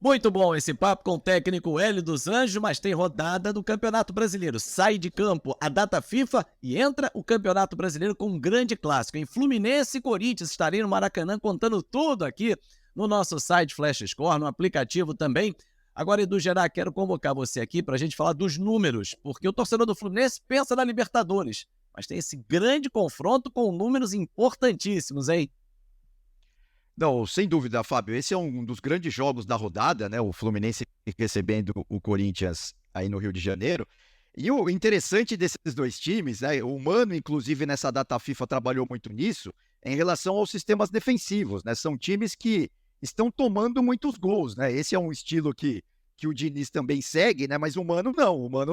Muito bom esse papo com o técnico Hélio dos Anjos, mas tem rodada do Campeonato Brasileiro. Sai de campo a data FIFA e entra o Campeonato Brasileiro com um grande clássico. Em Fluminense e Corinthians estarei no Maracanã contando tudo aqui no nosso site Flash Score, no aplicativo também. Agora, Edu Gerard, quero convocar você aqui para a gente falar dos números, porque o torcedor do Fluminense pensa na Libertadores, mas tem esse grande confronto com números importantíssimos, hein? Não, sem dúvida, Fábio, esse é um dos grandes jogos da rodada, né, o Fluminense recebendo o Corinthians aí no Rio de Janeiro. E o interessante desses 2 times, né, o Mano inclusive nessa data FIFA trabalhou muito nisso, é em relação aos sistemas defensivos, né, são times que estão tomando muitos gols, né, esse é um estilo que o Diniz também segue, né, mas o Mano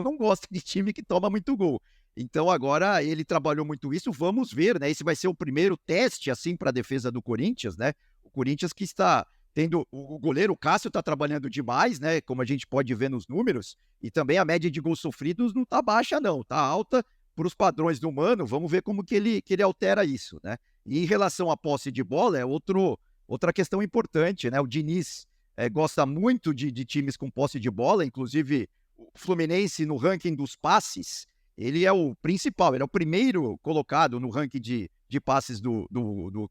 não gosta de time que toma muito gol. Então agora ele trabalhou muito isso, vamos ver, né, esse vai ser o primeiro teste, assim, para a defesa do Corinthians, né, o Corinthians que está tendo o goleiro Cássio está trabalhando demais, né, como a gente pode ver nos números, e também a média de gols sofridos não está baixa não, está alta para os padrões do Mano, vamos ver como que ele altera isso, né. E em relação à posse de bola, é outra questão importante, né, o Diniz, gosta muito de times com posse de bola, inclusive o Fluminense no ranking dos passes, ele é o principal, ele é o primeiro colocado no ranking de passes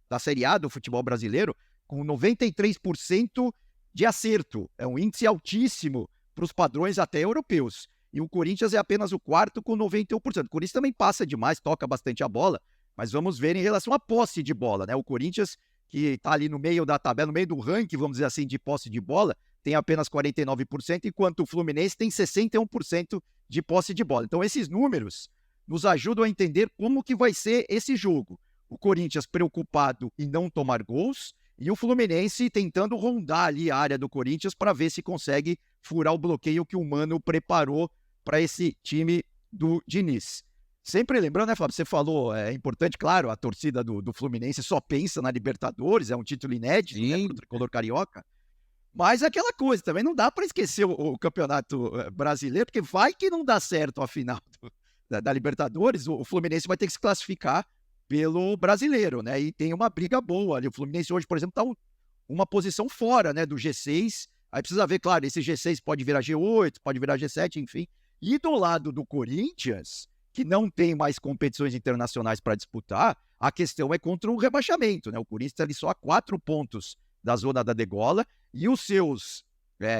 da Série A do futebol brasileiro, com 93% de acerto. É um índice altíssimo para os padrões até europeus. E o Corinthians é apenas o quarto com 91%. O Corinthians também passa demais, toca bastante a bola, mas vamos ver em relação à posse de bola, né? O Corinthians, que está ali no meio da tabela, no meio do ranking, vamos dizer assim, de posse de bola, tem apenas 49%, enquanto o Fluminense tem 61% de posse de bola. Então, esses números nos ajudam a entender como que vai ser esse jogo. O Corinthians preocupado em não tomar gols e o Fluminense tentando rondar ali a área do Corinthians para ver se consegue furar o bloqueio que o Mano preparou para esse time do Diniz. Sempre lembrando, né, Fábio? Você falou, é importante, claro, a torcida do Fluminense só pensa na Libertadores, é um título inédito, né, para o Sim. tricolor carioca. Mas é aquela coisa, também não dá para esquecer o Campeonato Brasileiro, porque vai que não dá certo a final da Libertadores, o Fluminense vai ter que se classificar pelo Brasileiro, né? E tem uma briga boa ali. O Fluminense hoje, por exemplo, está uma posição fora, né, do G6. Aí precisa ver, claro, esse G6 pode virar G8, pode virar G7, enfim. E do lado do Corinthians, que não tem mais competições internacionais para disputar, a questão é contra o rebaixamento, né? O Corinthians está ali só a 4 pontos da zona da degola e os seus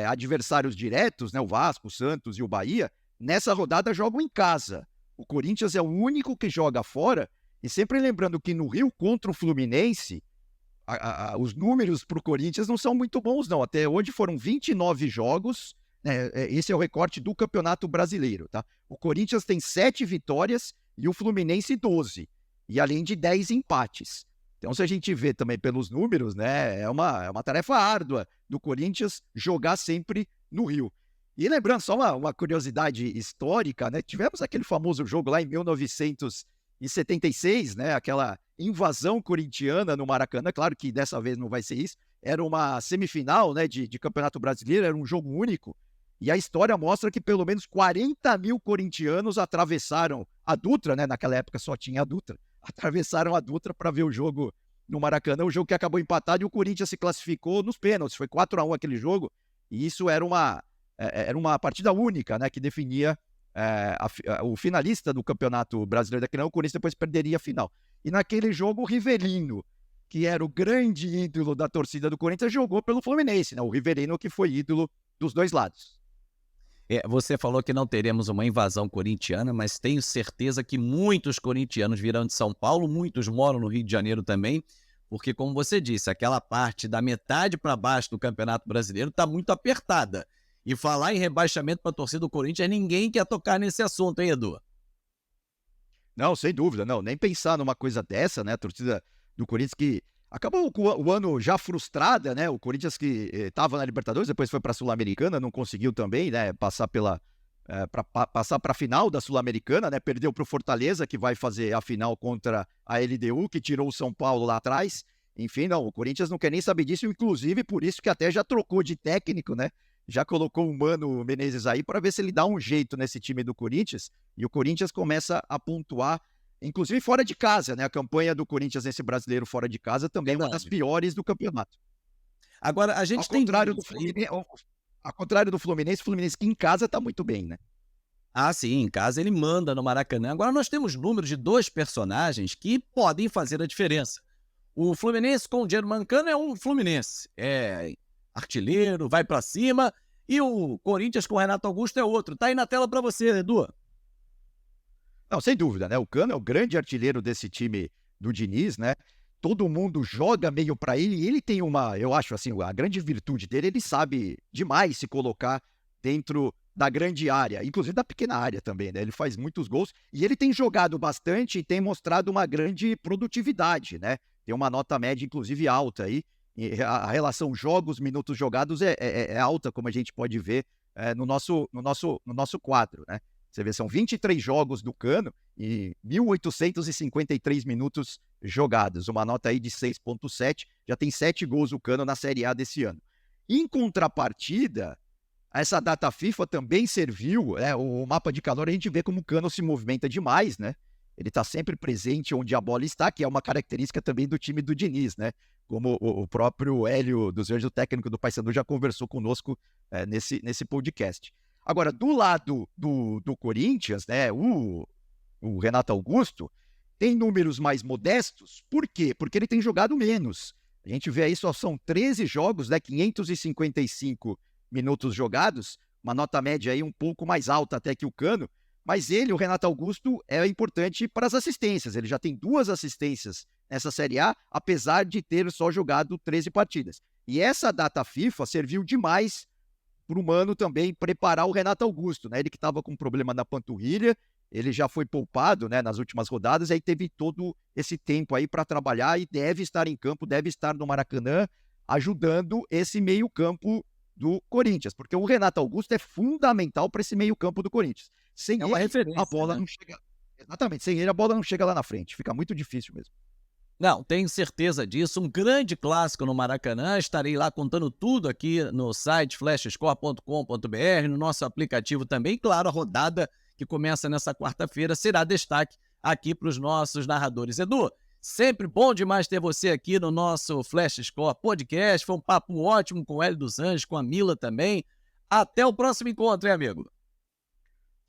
adversários diretos, né, o Vasco, o Santos e o Bahia, nessa rodada jogam em casa. O Corinthians é o único que joga fora, e sempre lembrando que no Rio contra o Fluminense, os números para o Corinthians não são muito bons, não. Até hoje foram 29 jogos, né, esse é o recorte do Campeonato Brasileiro, tá? O Corinthians tem 7 vitórias e o Fluminense 12, e além de 10 empates. Então, se a gente vê também pelos números, né, é uma tarefa árdua do Corinthians jogar sempre no Rio. E lembrando, só uma curiosidade histórica, né, tivemos aquele famoso jogo lá em 1976, né, aquela invasão corintiana no Maracanã, claro que dessa vez não vai ser isso, era uma semifinal, né, de Campeonato Brasileiro, era um jogo único, e a história mostra que pelo menos 40 mil corintianos atravessaram a Dutra, né, naquela época só tinha a Dutra, atravessaram a Dutra para ver o jogo no Maracanã, o jogo que acabou empatado e o Corinthians se classificou nos pênaltis, foi 4-1 aquele jogo, e isso era uma partida única, né, que definia o finalista do Campeonato Brasileiro daquele ano, o Corinthians depois perderia a final. E naquele jogo o Rivelino, que era o grande ídolo da torcida do Corinthians, jogou pelo Fluminense, né, o Rivelino que foi ídolo dos dois lados. Você falou que não teremos uma invasão corintiana, mas tenho certeza que muitos corintianos virão de São Paulo, muitos moram no Rio de Janeiro também, porque, como você disse, aquela parte da metade para baixo do Campeonato Brasileiro está muito apertada. E falar em rebaixamento para a torcida do Corinthians, ninguém quer tocar nesse assunto, hein, Edu? Não, sem dúvida, não, nem pensar numa coisa dessa, né, a torcida do Corinthians que acabou com o ano já frustrada, né, o Corinthians que estava na Libertadores, depois foi para a Sul-Americana, não conseguiu também, né, passar passar para a final da Sul-Americana, né, perdeu para o Fortaleza, que vai fazer a final contra a LDU, que tirou o São Paulo lá atrás, enfim, não, o Corinthians não quer nem saber disso, inclusive por isso que até já trocou de técnico, né, já colocou o Mano Menezes aí para ver se ele dá um jeito nesse time do Corinthians, e o Corinthians começa a pontuar, inclusive fora de casa, né? A campanha do Corinthians nesse brasileiro fora de casa também é uma das Verdade. piores do campeonato. Agora, a Ao gente tem contrário do números aí. Fluminense. Ao contrário do Fluminense, o Fluminense que em casa tá muito bem, né? Ah, sim, em casa ele manda no Maracanã. Agora nós temos números de dois personagens que podem fazer a diferença. O Fluminense com o Germancano é um Fluminense, é artilheiro, vai pra cima, e o Corinthians com o Renato Augusto é outro. Tá aí na tela pra você, Edu. Não, sem dúvida, né? O Cano é o grande artilheiro desse time do Diniz, né? Todo mundo joga meio para ele e ele tem uma, eu acho assim, a grande virtude dele, ele sabe demais se colocar dentro da grande área, inclusive da pequena área também, né? Ele faz muitos gols e ele tem jogado bastante e tem mostrado uma grande produtividade, né? Tem uma nota média, inclusive, alta aí. E a relação jogos, minutos jogados é alta, como a gente pode ver no nosso quadro, né? Você vê, são 23 jogos do Cano e 1.853 minutos jogados. Uma nota aí de 6,7. Já tem 7 gols o Cano na Série A desse ano. Em contrapartida, essa data FIFA também serviu, o mapa de calor, a gente vê como o Cano se movimenta demais, né? Ele está sempre presente onde a bola está, que é uma característica também do time do Diniz, né? Como o próprio Hélio dos Verdes, o técnico do Paysandu, já conversou conosco nesse podcast. Agora, do lado do Corinthians, né, o Renato Augusto tem números mais modestos. Por quê? Porque ele tem jogado menos. A gente vê aí, só são 13 jogos, né, 555 minutos jogados, uma nota média aí um pouco mais alta até que o Cano, mas ele, o Renato Augusto, é importante para as assistências. Ele já tem 2 assistências nessa Série A, apesar de ter só jogado 13 partidas. E essa data FIFA serviu demais para o Mano também preparar o Renato Augusto, né? Ele que estava com problema na panturrilha, ele já foi poupado, né, nas últimas rodadas, e aí teve todo esse tempo aí para trabalhar e deve estar em campo, deve estar no Maracanã, ajudando esse meio-campo do Corinthians, porque o Renato Augusto é fundamental para esse meio-campo do Corinthians. Sem É uma ele, referência, a bola né? não chega. Exatamente, sem ele a bola não chega lá na frente, fica muito difícil mesmo. Não, tenho certeza disso. Um grande clássico no Maracanã. Estarei lá contando tudo aqui no site flashscore.com.br, no nosso aplicativo também. Claro, a rodada que começa nessa quarta-feira será destaque aqui para os nossos narradores. Edu, sempre bom demais ter você aqui no nosso Flash Score Podcast. Foi um papo ótimo com o Hélio dos Anjos, com a Mila também. Até o próximo encontro, hein, amigo?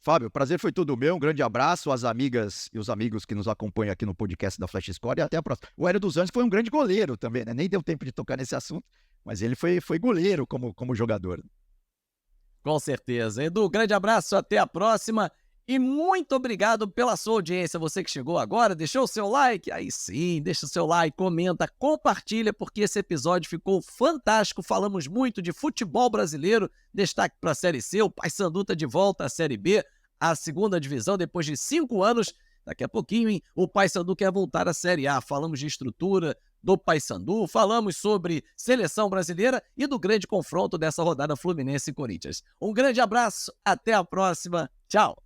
Fábio, o prazer foi todo meu. Um grande abraço às amigas e os amigos que nos acompanham aqui no podcast da Flash Score e até a próxima. O Hélio dos Anjos foi um grande goleiro também, né? Nem deu tempo de tocar nesse assunto, mas ele foi goleiro como jogador. Com certeza. Edu, grande abraço, até a próxima. E muito obrigado pela sua audiência. Você que chegou agora, deixou o seu like? Aí sim, deixa o seu like, comenta, compartilha, porque esse episódio ficou fantástico. Falamos muito de futebol brasileiro. Destaque para a Série C. O Paysandu tá de volta à Série B, a segunda divisão, depois de 5 anos. Daqui a pouquinho, hein? O Paysandu quer voltar à Série A. Falamos de estrutura do Paysandu, falamos sobre seleção brasileira e do grande confronto dessa rodada Fluminense e Corinthians. Um grande abraço, até a próxima. Tchau!